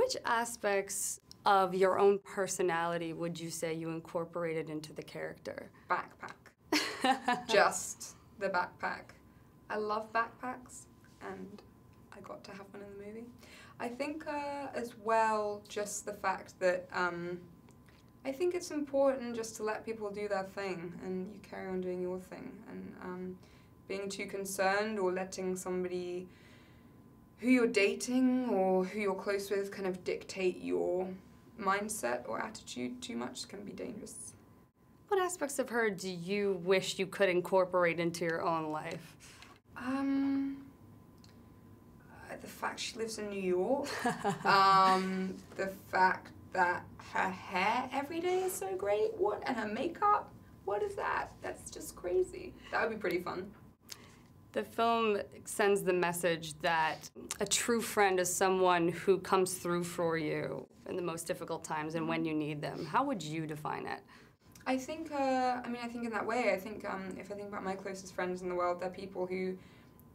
Which aspects of your own personality would you say you incorporated into the character? Backpack. Just the backpack. I love backpacks, and I got to have one in the movie. I think as well, just the fact that I think it's important just to let people do their thing, and you carry on doing your thing, and being too concerned or letting somebody who you're dating or who you're close with kind of dictate your mindset or attitude too much can be dangerous. What aspects of her do you wish you could incorporate into your own life? The fact she lives in New York, the fact that her hair every day is so great, and her makeup, what is that? That's just crazy. That would be pretty fun. The film sends the message that a true friend is someone who comes through for you in the most difficult times and when you need them. How would you define it? I think, I think in that way, I think if I think about my closest friends in the world, they're people who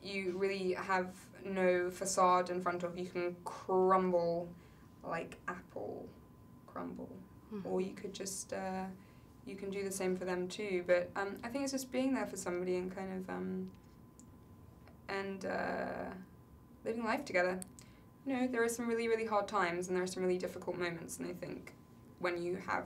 you really have no facade in front of. You can crumble like apple crumble, or you could just, you can do the same for them too. But I think it's just being there for somebody and kind of, living life together. You know, there are some really, really hard times and there are some really difficult moments, and I think when you have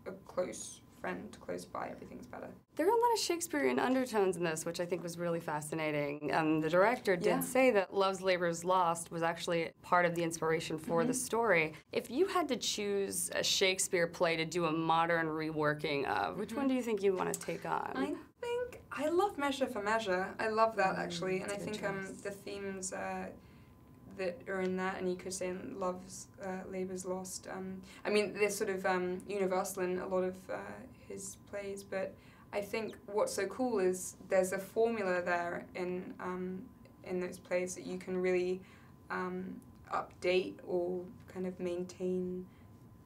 a close friend close by, everything's better. There are a lot of Shakespearean undertones in this, which I think was really fascinating. The director did say that Love's Labour's Lost was actually part of the inspiration for the story. If you had to choose a Shakespeare play to do a modern reworking of, which one do you think you want to take on? I love Measure for Measure. I love that, actually, and I think the themes that are in that, and you could say in Love's Labour's Lost. I mean, they're sort of universal in a lot of his plays, but I think what's so cool is there's a formula there in those plays that you can really update or kind of maintain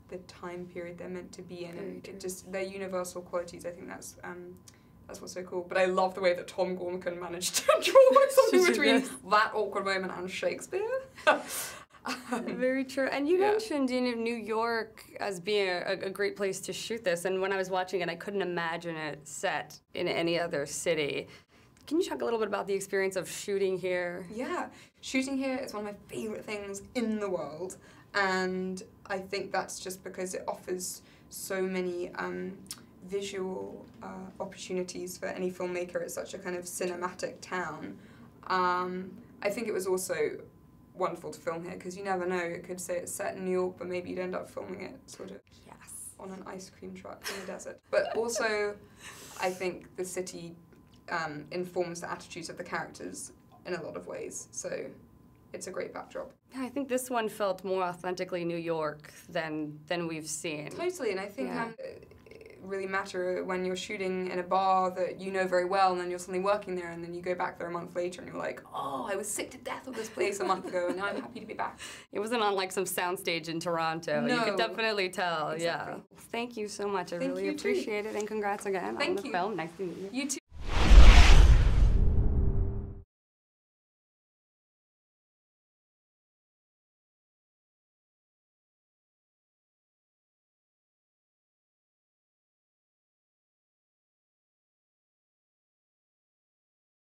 the time period they're meant to be in, and it just, they're universal qualities. I think that's what's so cool. But I love the way that Tom Gormican managed to draw something between that awkward moment and Shakespeare. Very true. And you mentioned New York as being a great place to shoot this, and when I was watching it, I couldn't imagine it set in any other city. Can you talk a little bit about the experience of shooting here? Yeah, shooting here is one of my favourite things in the world, and I think that's just because it offers so many visual opportunities for any filmmaker. It's such a kind of cinematic town. I think it was also wonderful to film here because you never know, it could say it's set in New York, but maybe you'd end up filming it sort of on an ice cream truck in the desert. But also, I think the city informs the attitudes of the characters in a lot of ways, so it's a great backdrop. Yeah, I think this one felt more authentically New York than we've seen. Totally, and I think really matter when you're shooting in a bar that you know very well, and then you're suddenly working there, and then you go back there a month later and you're like, oh, I was sick to death of this place a month ago, and now I'm happy to be back. It wasn't on like some soundstage in Toronto. No. You could definitely tell, Thank you so much. I really appreciate it, and congrats again on the film. Nice to meet you. You too.